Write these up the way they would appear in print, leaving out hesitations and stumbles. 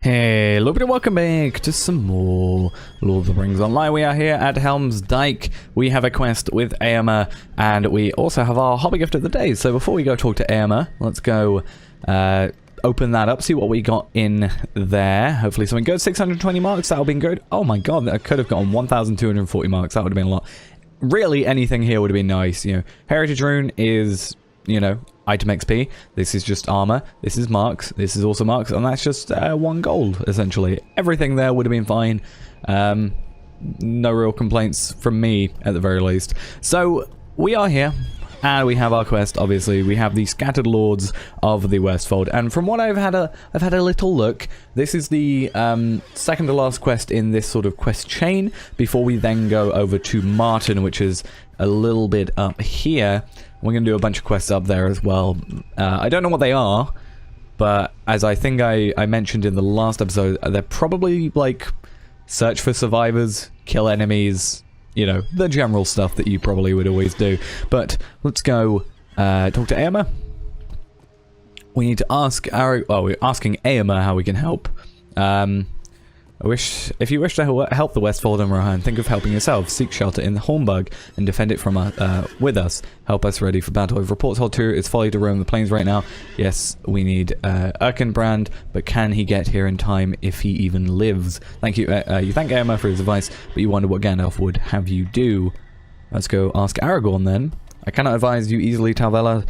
Hello everybody, welcome back to some more Lord of the Rings Online. We are here at Helm's Dyke. We have a quest with Eomer, and we also have our hobby gift of the day. So before we go talk to Eomer, let's go open that up, see what we got in there. Hopefully something good. 620 marks, that would have been good. Oh my god, I could have gotten 1,240 marks. That would have been a lot. Really, anything here would have been nice. You know, Heritage Rune is, you know, item XP. This is just armor. This is marks. This is also marks, and that's just 1 gold essentially. Everything there would have been fine. No real complaints from me at the very least. So we are here, and we have our quest. Obviously, we have the Scattered Lords of the Westfold, and from what I've had a little look. This is the second to last quest in this sort of quest chain. Before we then go over to Marton, which is a little bit up here. We're going to do a bunch of quests up there as well. I don't know what they are, but as I think I mentioned in the last episode, they're probably like search for survivors, kill enemies, you know, the general stuff that you probably would always do. But let's go talk to Eomer. We need to ask we're asking Eomer how we can help. If you wish to help the Westfold and Rohan, think of helping yourself. Seek shelter in the Hornburg and defend it from with us. Help us ready for battle. If reports hold true, it's folly to roam the plains right now. Yes, we need Erkenbrand, but can he get here in time if he even lives? Thank you. You thank Eomer for his advice, but you wonder what Gandalf would have you do. Let's go ask Aragorn then. I cannot advise you easily, Talvela.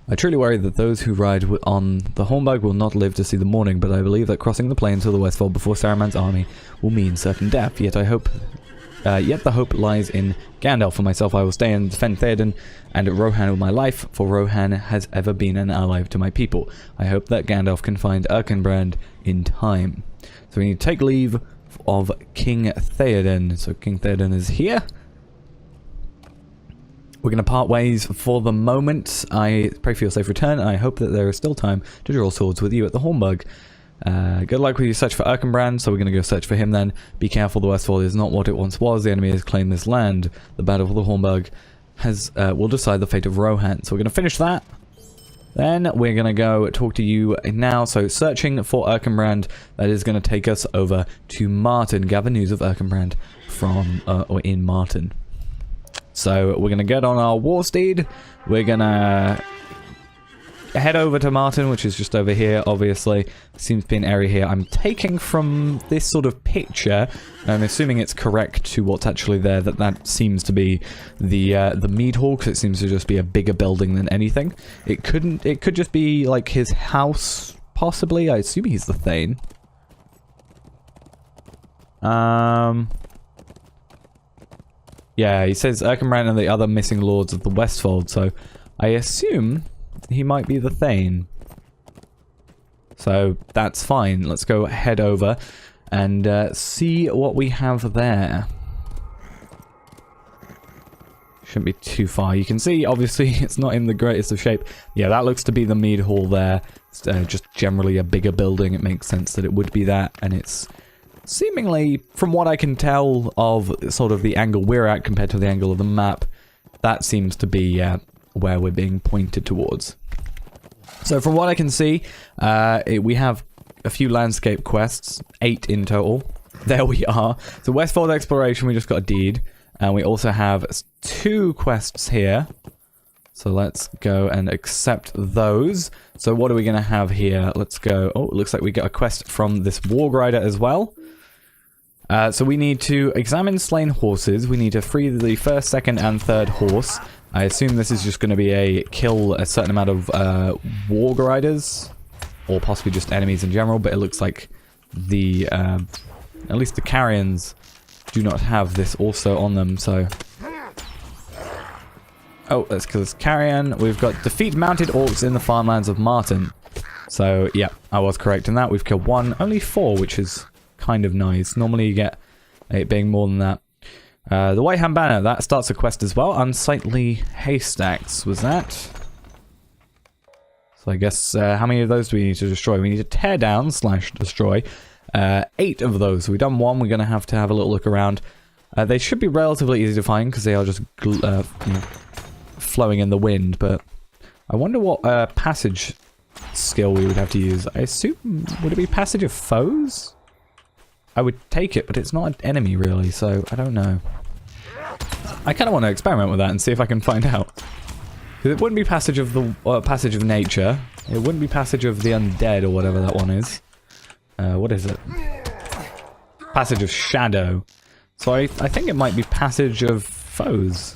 I truly worry that those who ride on the Hornburg will not live to see the morning, but I believe that crossing the plains to the Westfold before Saruman's army will mean certain death. Yet the hope lies in Gandalf. For myself, I will stay and defend Theoden and Rohan with my life, for Rohan has ever been an ally to my people. I hope that Gandalf can find Erkenbrand in time. So we need to take leave of King Theoden. So King Theoden is here. We're going to part ways for the moment. I pray for your safe return, and I hope that there is still time to draw swords with you at the Hornburg. Good luck with your search for Erkenbrand, so we're going to go search for him then. Be careful, the Westfold is not what it once was. The enemy has claimed this land. The battle for the Hornburg will decide the fate of Rohan. So we're going to finish that. Then we're going to go talk to you now. So searching for Erkenbrand, that is going to take us over to Marton. Gather news of Erkenbrand from, or in Marton. So we're going to get on our war steed. We're going to head over to Marton, which is just over here, obviously. Seems to be an area here. I'm taking from this sort of picture, I'm assuming it's correct to what's actually there, that seems to be the mead hall, because it seems to just be a bigger building than anything. It could just be like his house, possibly. I assume he's the Thane. Yeah, he says Erkenbrand and the other missing lords of the Westfold, so I assume he might be the Thane. So that's fine. Let's go head over and see what we have there. Shouldn't be too far. You can see, obviously, it's not in the greatest of shape. Yeah, that looks to be the mead hall there. It's just generally a bigger building. It makes sense that it would be that, and it's seemingly, from what I can tell of sort of the angle we're at compared to the angle of the map, that seems to be where we're being pointed towards. So from what I can see, we have a few landscape quests, 8 in total. There we are. So Westfold Exploration, we just got a deed. And we also have 2 quests here. So let's go and accept those. So what are we going to have here? Let's go. Oh, it looks like we got a quest from this Warg Rider as well. So we need to examine slain horses. We need to free the first, second, and third horse. I assume this is just going to be a kill a certain amount of Warg Riders, or possibly just enemies in general. But it looks like the at least the Carrions do not have this also on them. So that's because it's Carrion. We've got defeat mounted orcs in the farmlands of Marton. So yeah, I was correct in that. We've killed 1, only 4, which is kind of nice. Normally you get it being more than that. The White-Hand Banner, that starts a quest as well. Unsightly haystacks, was that? So I guess, how many of those do we need to destroy? We need to tear down / destroy 8 of those. So we've done 1, we're going to have a little look around. They should be relatively easy to find, because they are just you know, flowing in the wind, but I wonder what passage skill we would have to use. I assume, would it be Passage of Foes? I would take it, but it's not an enemy really, so I don't know. I kind of want to experiment with that and see if I can find out. Because it wouldn't be Passage of the Passage of Nature. It wouldn't be Passage of the Undead or whatever that one is. What is it? Passage of Shadow. So I think it might be Passage of Foes.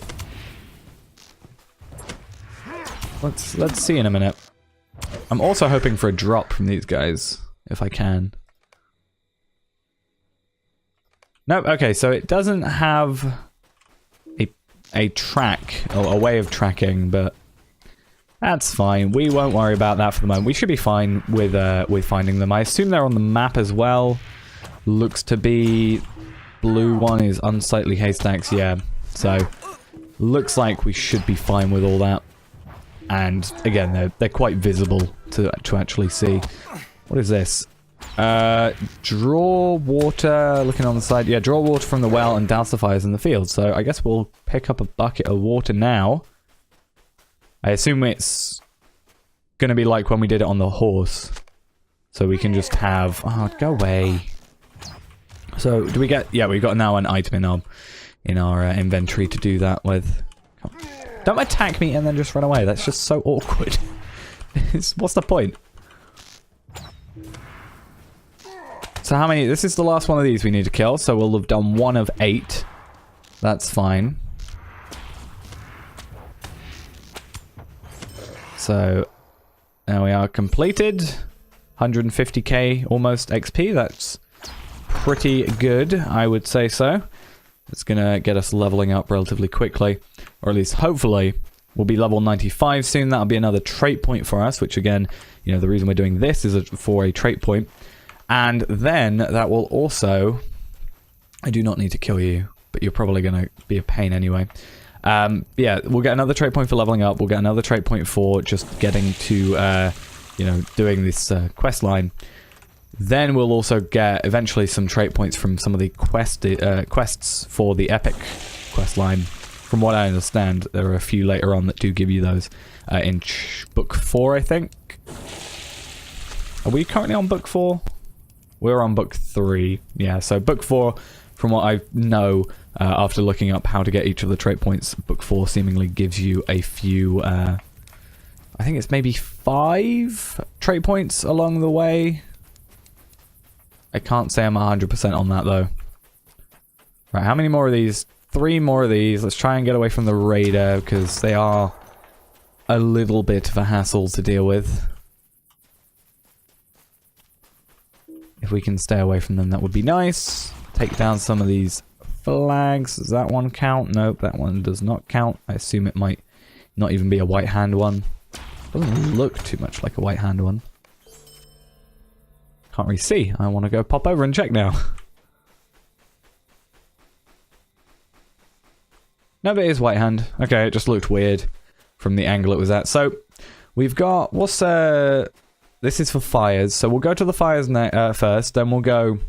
Let's see in a minute. I'm also hoping for a drop from these guys, if I can. Nope, okay, so it doesn't have a track, or a way of tracking, but that's fine. We won't worry about that for the moment. We should be fine with finding them. I assume they're on the map as well. Looks to be... blue one is unsightly haystacks, yeah. So, looks like we should be fine with all that. And, again, they're quite visible to actually see. What is this? Draw water, looking on the side. Yeah, draw water from the well and douse the fires in the field. So I guess we'll pick up a bucket of water now. I assume it's going to be like when we did it on the horse. So we can just have... oh, go away. So do we get... yeah, we've got now an item in our inventory to do that with. Don't attack me and then just run away. That's just so awkward. What's the point? So how many... this is the last one of these we need to kill, so we'll have done 1 of 8. That's fine. So, there we are, completed. 150k almost XP, that's pretty good, I would say so. It's gonna get us leveling up relatively quickly, or at least hopefully we'll be level 95 soon. That'll be another trait point for us, which again, you know, the reason we're doing this is for a trait point. And then that will also... I do not need to kill you, but you're probably going to be a pain anyway. Yeah, we'll get another trait point for leveling up. We'll get another trait point for just getting to, you know, doing this quest line. Then we'll also get eventually some trait points from some of the quests for the epic quest line. From what I understand, there are a few later on that do give you those in book 4, I think. Are we currently on book 4? We're on book 3. Yeah, so book 4, from what I know, after looking up how to get each of the trait points, book 4 seemingly gives you a few, I think it's maybe 5 trait points along the way. I can't say I'm 100% on that, though. Right, how many more of these? 3 more of these. Let's try and get away from the raider, because they are a little bit of a hassle to deal with. If we can stay away from them, that would be nice. Take down some of these flags. Does that one count? Nope, that one does not count. I assume it might not even be a white hand one. Doesn't look too much like a white hand one. Can't really see. I want to go pop over and check now. No, but it is white hand. Okay, it just looked weird from the angle it was at. So, we've got... what's... this is for fires, so we'll go to the fires first, then we'll go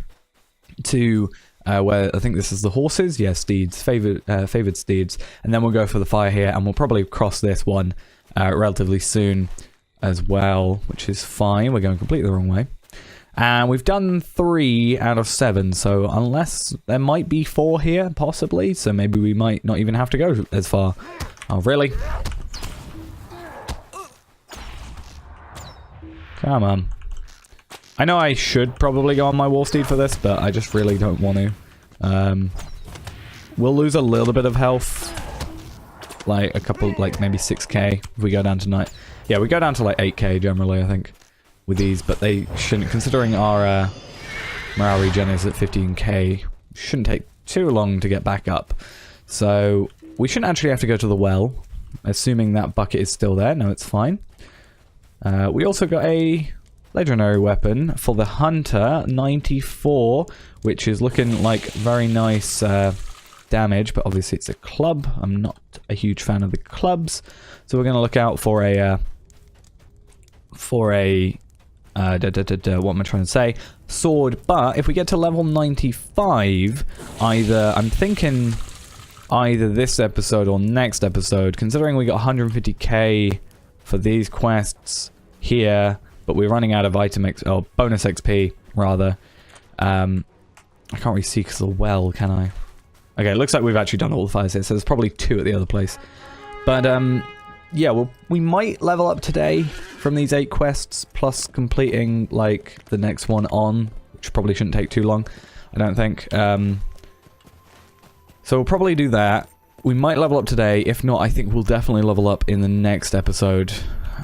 to where I think this is the horses, yeah, steeds, favoured steeds, and then we'll go for the fire here, and we'll probably cross this one relatively soon as well, which is fine. We're going completely the wrong way. And we've done 3 out of 7, so unless there might be 4 here, possibly, so maybe we might not even have to go as far. Oh, really? Come on. I know I should probably go on my Wolf Steed for this, but I just really don't want to. We'll lose a little bit of health. Like a couple, like maybe 6k if we go down tonight. Yeah, we go down to like 8k generally, I think, with these, but they shouldn't, considering our morale regen is at 15k, shouldn't take too long to get back up. So, we shouldn't actually have to go to the well, assuming that bucket is still there. No, it's fine. We also got a legendary weapon for the hunter, 94, which is looking like very nice damage, but obviously it's a club. I'm not a huge fan of the clubs, so we're going to look out for a what am I trying to say? Sword. But if we get to level 95, I'm thinking either this episode or next episode, considering we got 150k for these quests here, but we're running out of bonus XP, rather. I can't really see because of the well, can I? Okay, it looks like we've actually done all the fires here, so there's probably 2 at the other place. But, yeah, well, we might level up today from these 8 quests, plus completing, like, the next one on, which probably shouldn't take too long, I don't think. So we'll probably do that. We might level up today. If not, I think we'll definitely level up in the next episode.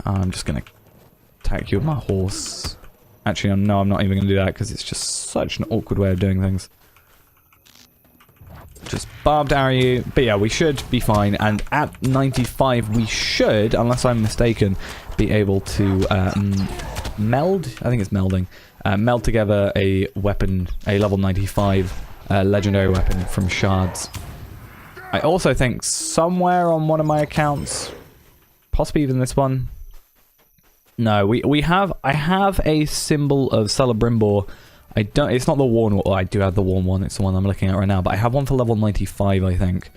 I'm just going to attack you with my horse. Actually, no, I'm not even going to do that because it's just such an awkward way of doing things. Just barbed arrow you. But yeah, we should be fine. And at 95, we should, unless I'm mistaken, be able to meld. I think it's melding. Meld together a weapon, a level 95 legendary weapon from shards. I also think somewhere on one of my accounts, possibly even this one. No, I have a symbol of Celebrimbor. It's not the worn one. Oh, I do have the worn one. It's the one I'm looking at right now. But I have one for level 95, I think.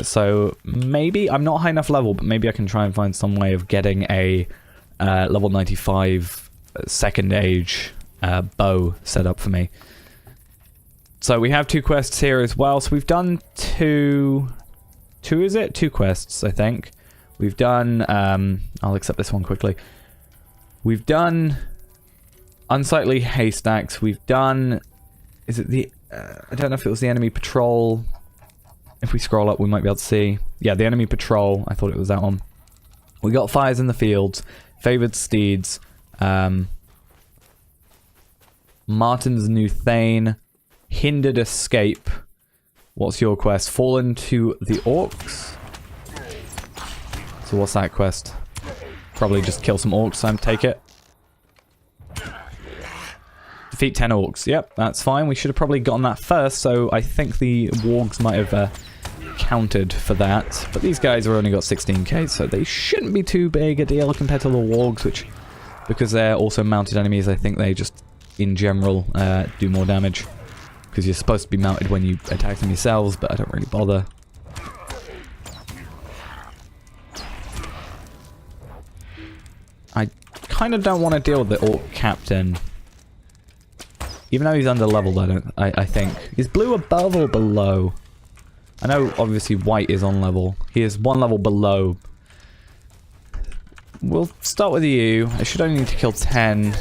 So maybe I'm not high enough level, but maybe I can try and find some way of getting a level 95 second age bow set up for me. So we have 2 quests here as well. So we've done 2 is it? 2 quests, I think. We've done, I'll accept this one quickly. We've done Unsightly Haystacks. We've done, is it the, I don't know if it was the Enemy Patrol. If we scroll up, we might be able to see. Yeah, the Enemy Patrol. I thought it was that one. We got Fires in the Fields, Favored Steeds, Marton's New Thane, Hindered Escape. What's your quest? Fallen to the Orcs. So what's that quest? Probably just kill some orcs, I take it. Defeat 10 orcs. Yep, that's fine. We should have probably gotten that first, so I think the wargs might have counted for that. But these guys have only got 16k, so they shouldn't be too big a deal compared to the wargs, which, because they're also mounted enemies, I think they just, in general, do more damage. Because you're supposed to be mounted when you attack them yourselves, but I don't really bother. I kind of don't want to deal with the orc captain. Even though he's under leveled, I think. Is blue above or below? I know obviously white is on level. He is 1 level below. We'll start with you. I should only need to kill 10.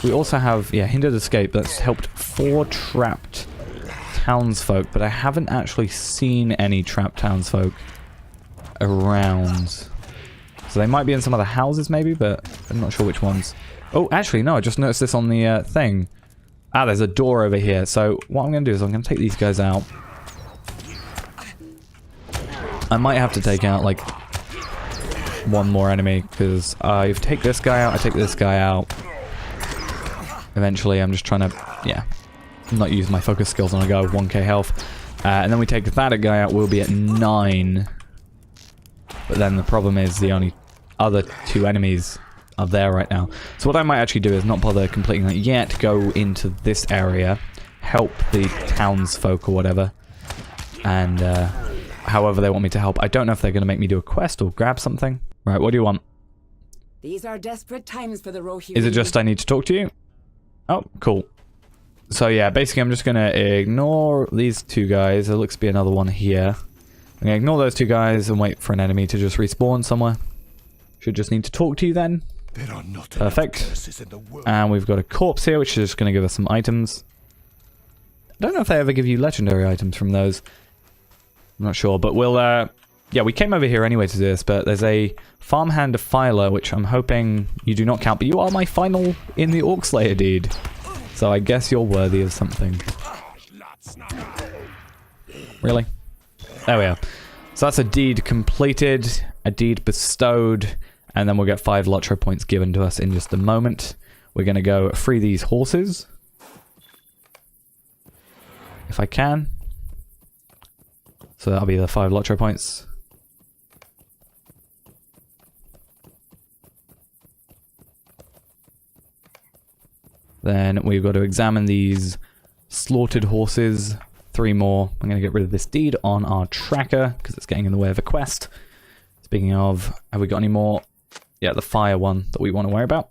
We also have, yeah, Hindered Escape. That's helped 4 trapped townsfolk, but I haven't actually seen any trapped townsfolk around. So they might be in some other houses maybe, but I'm not sure which ones. Oh, actually, no, I just noticed this on the thing. Ah, there's a door over here. So what I'm going to do is I'm going to take these guys out. I might have to take out, like, 1 more enemy, because I take this guy out, I take this guy out. Eventually, I'm just trying to, yeah, not use my focus skills on a guy with 1k health. And then we take that guy out, we'll be at 9. But then the problem is the only other 2 enemies are there right now. So what I might actually do is not bother completing that yet, go into this area, help the townsfolk or whatever, and however they want me to help. I don't know if they're going to make me do a quest or grab something. Right, what do you want? These are desperate times for the Rohirrim. Is it just I need to talk to you? Oh, cool. So yeah, basically I'm just going to ignore these 2 guys. There looks to be another one here. I'm going to ignore those 2 guys and wait for an enemy to just respawn somewhere. Should just need to talk to you then. There are not perfect. And we've got a corpse here, which is just going to give us some items. I don't know if they ever give you legendary items from those. I'm not sure, but we'll, yeah, we came over here anyway to do this, but there's a farmhand defiler, which I'm hoping you do not count, but you are my final in the Orc Slayer deed. So I guess you're worthy of something. Really? There we are. So that's a deed completed, a deed bestowed, and then we'll get 5 LOTRO points given to us in just a moment. We're going to go free these horses. If I can. So that'll be the 5 LOTRO points. Then we've got to examine these slaughtered horses. 3 more. I'm going to get rid of this deed on our tracker because it's getting in the way of a quest. Speaking of, have we got any more? Yeah, the fire one that we want to worry about.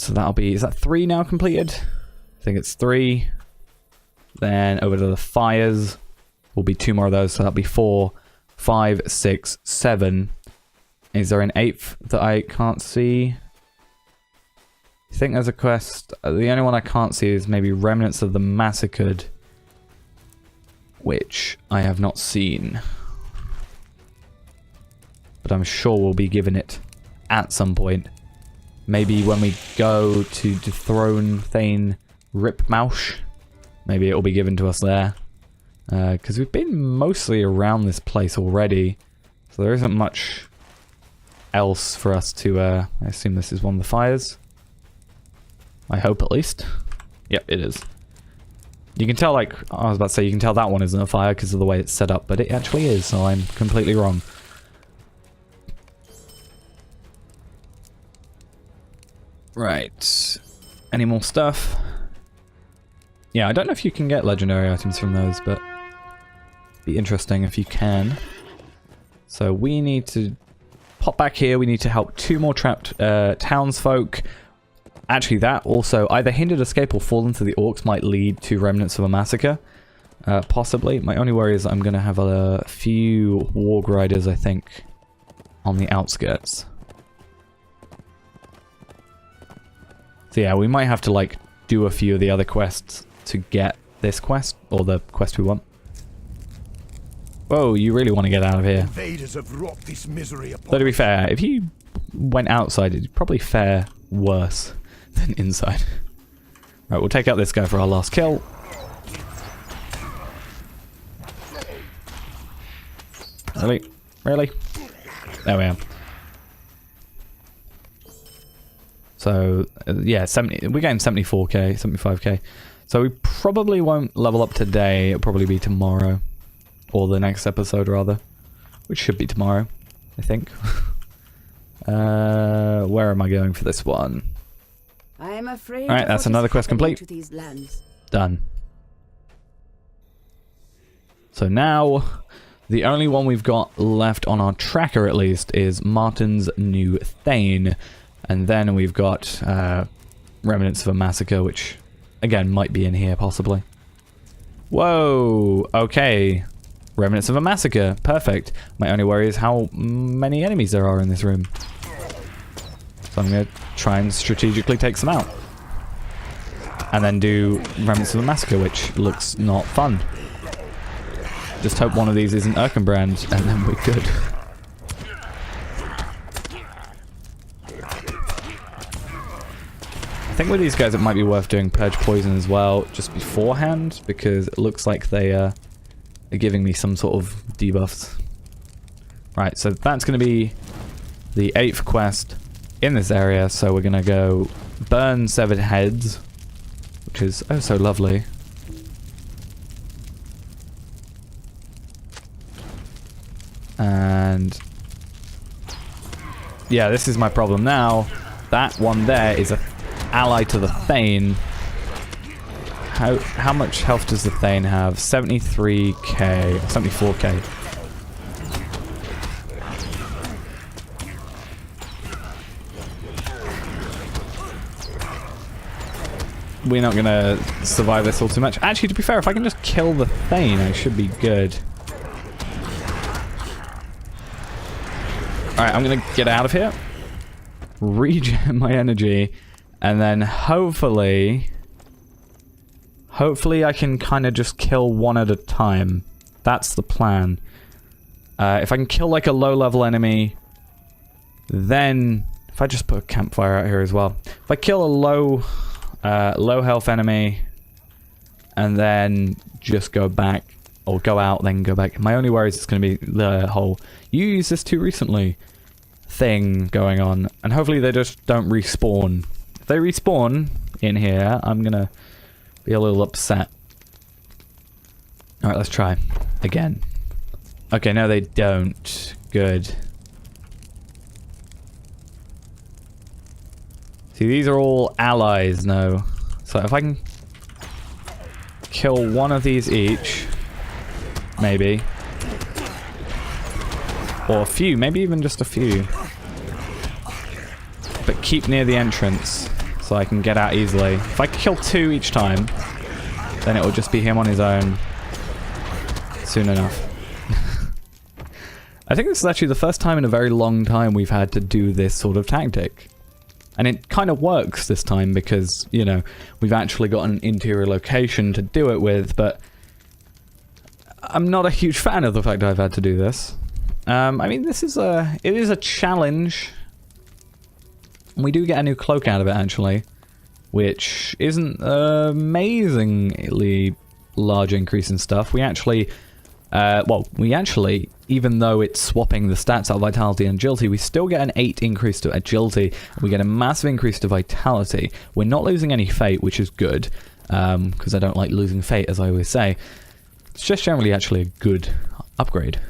So that'll be, is that 3 now completed? I think it's 3. Then over to the fires will be 2 more of those, so that'll be 4, 5, 6, 7. Is there an 8th that I can't see? I think there's a quest. The only one I can't see is maybe Remnants of the Massacred, which I have not seen. But I'm sure we'll be given it at some point. Maybe when we go to dethrone Thane Ripmausch, maybe it will be given to us there. Because we've been mostly around this place already, so there isn't much else for us to... I assume this is one of the fires. I hope, at least. Yep, it is. You can tell, like, I was about to say, you can tell that one isn't a fire because of the way it's set up, but it actually is, so I'm completely wrong. Right. Any more stuff? Yeah, I don't know if you can get legendary items from those, but it'd be interesting if you can. So we need to pop back here. We need to help 2 more trapped townsfolk. Actually, that also either hindered escape or fall into the orcs might lead to remnants of a massacre. Possibly. My only worry is I'm going to have a few warg riders, I think, on the outskirts. So yeah, we might have to, like, do a few of the other quests to get this quest, or the quest we want. Whoa, you really want to get out of here. Invaders have wrought this misery upon Though to be fair, if you went outside, it'd probably fare worse than inside. Right, we'll take out this guy for our last kill. Really? Really? There we are. So, yeah, we're getting 74k, 75k. So we probably won't level up today. It'll probably be tomorrow. Or the next episode, rather. Which should be tomorrow, I think. Where am I going for this one? I am afraid. Alright, that's another quest complete. To these lands. Done. So now, the only one we've got left on our tracker, at least, is Marton's New Thane. And then we've got Remnants of a Massacre, which, again, might be in here, possibly. Whoa! Okay. Remnants of a Massacre. Perfect. My only worry is how many enemies there are in this room. So I'm going to try and strategically take some out. And then do Remnants of a Massacre, which looks not fun. Just hope one of these isn't Erkenbrand, and then we're good. I think with these guys it might be worth doing Purge Poison as well, just beforehand, because it looks like they are giving me some sort of debuffs. Right, so that's going to be the 8th quest in this area, so we're going to go burn severed heads, which is oh so lovely. And yeah, this is my problem now. That one there is a ally to the Thane. How much health does the Thane have? 73k, 74k. We're not gonna survive this all too much. Actually, to be fair, if I can just kill the Thane, I should be good. Alright, I'm gonna get out of here. Regen my energy. And then hopefully I can kind of just kill one at a time. That's the plan. If I can kill like a low level enemy, then if I just put a campfire out here as well. If I kill a low health enemy and then just go back, or go out then go back. My only worry is it's going to be the whole "you used this too recently" thing going on, and hopefully they just don't respawn. If they respawn in here, I'm gonna be a little upset. Alright, let's try. Again. Okay, no they don't. Good. See, these are all allies now. So if I can kill one of these each, maybe. Or a few, maybe even just a few. But keep near the entrance. so I can get out easily. If I kill 2 each time, then it will just be him on his own soon enough. I think this is actually the first time in a very long time we've had to do this sort of tactic. And it kind of works this time because, you know, we've actually got an interior location to do it with, but I'm not a huge fan of the fact I've had to do this. I mean, it is a challenge. We do get a new cloak out of it, actually, which isn't amazingly large increase in stuff. We actually, even though it's swapping the stats out of Vitality and Agility, we still get an 8 increase to Agility, and we get a massive increase to Vitality. We're not losing any Fate, which is good, because I don't like losing Fate, as I always say. It's just generally actually a good upgrade.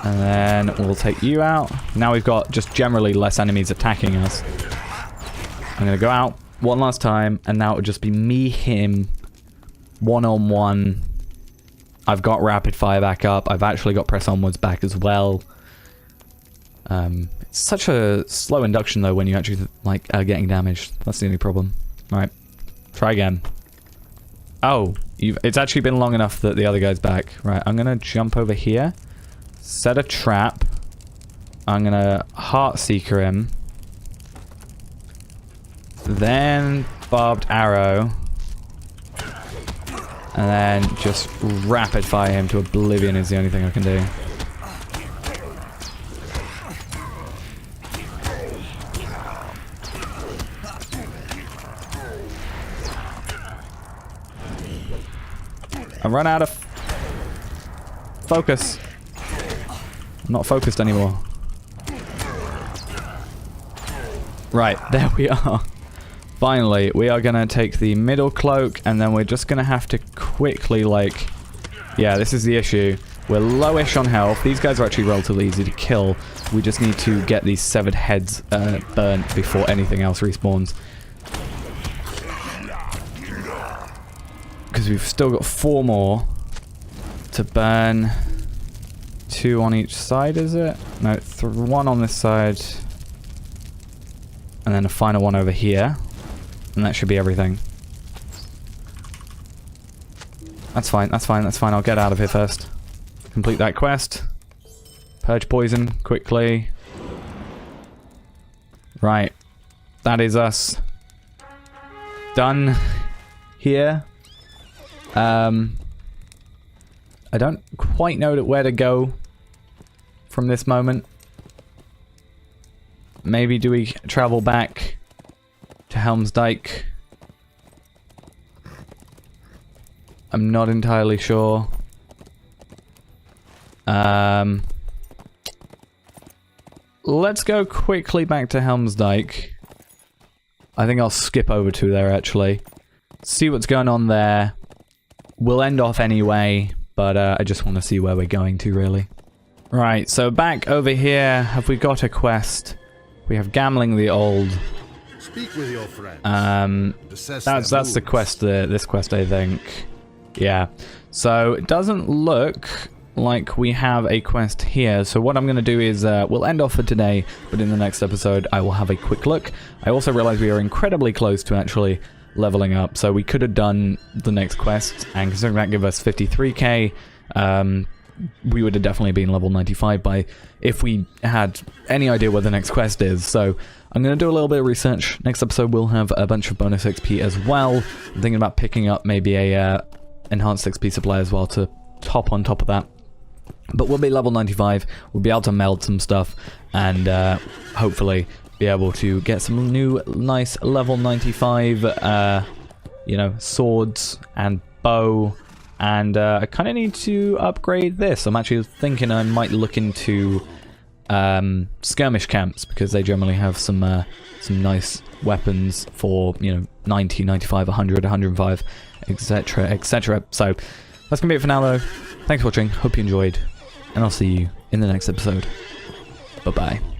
And then we'll take you out. Now we've got just generally less enemies attacking us. I'm going to go out one last time, and now it would just be me, him, one-on-one. I've got rapid fire back up. I've actually got press onwards back as well. It's such a slow induction, though, when you actually like are getting damaged. That's the only problem. All right, try again. Oh, it's actually been long enough that the other guy's back. Right, I'm going to jump over here. Set a trap. I'm gonna Heart Seeker him. Then barbed arrow. And then just rapid fire him to oblivion is the only thing I can do. I run out of focus. I'm not focused anymore. Right, there we are. Finally, we are gonna take the middle cloak, and then we're just gonna have to quickly, like... Yeah, this is the issue. We're lowish on health. These guys are actually relatively easy to kill. We just need to get these severed heads burnt before anything else respawns. Because we've still got 4 more to burn. 2 on each side, is it? No, 1 on this side. And then a final one over here. And that should be everything. That's fine, that's fine, that's fine. I'll get out of here first. Complete that quest. Purge poison, quickly. Right. That is us. Done. Here. I don't quite know where to go from this moment. Maybe do we travel back to Helm's Dyke? I'm not entirely sure. Let's go quickly back to Helm's Dyke. I think I'll skip over to there actually. See what's going on there. We'll end off anyway, but I just want to see where we're going to, really. Right, so back over here, have we got a quest? We have Gambling the Old. Speak with your friends. That's the quest, this quest, I think. Yeah. So, it doesn't look like we have a quest here. So what I'm going to do is, we'll end off for today, but in the next episode, I will have a quick look. I also realize we are incredibly close to actually leveling up, so we could have done the next quest, and considering that give us 53k, we would have definitely been level 95 by if we had any idea where the next quest is. So I'm going to do a little bit of research. Next episode we'll have a bunch of bonus XP as well. I'm thinking about picking up maybe a enhanced XP supply as well to top on top of that. But we'll be level 95, we'll be able to meld some stuff, and hopefully be able to get some new nice level 95 you know, swords and bow, and I kind of need to upgrade this. I'm actually thinking I might look into skirmish camps, because they generally have some nice weapons for, you know, 90, 95, 100, 105, etc, etc. So that's gonna be it for now though. Thanks for watching, hope you enjoyed, and I'll see you in the next episode. Bye bye.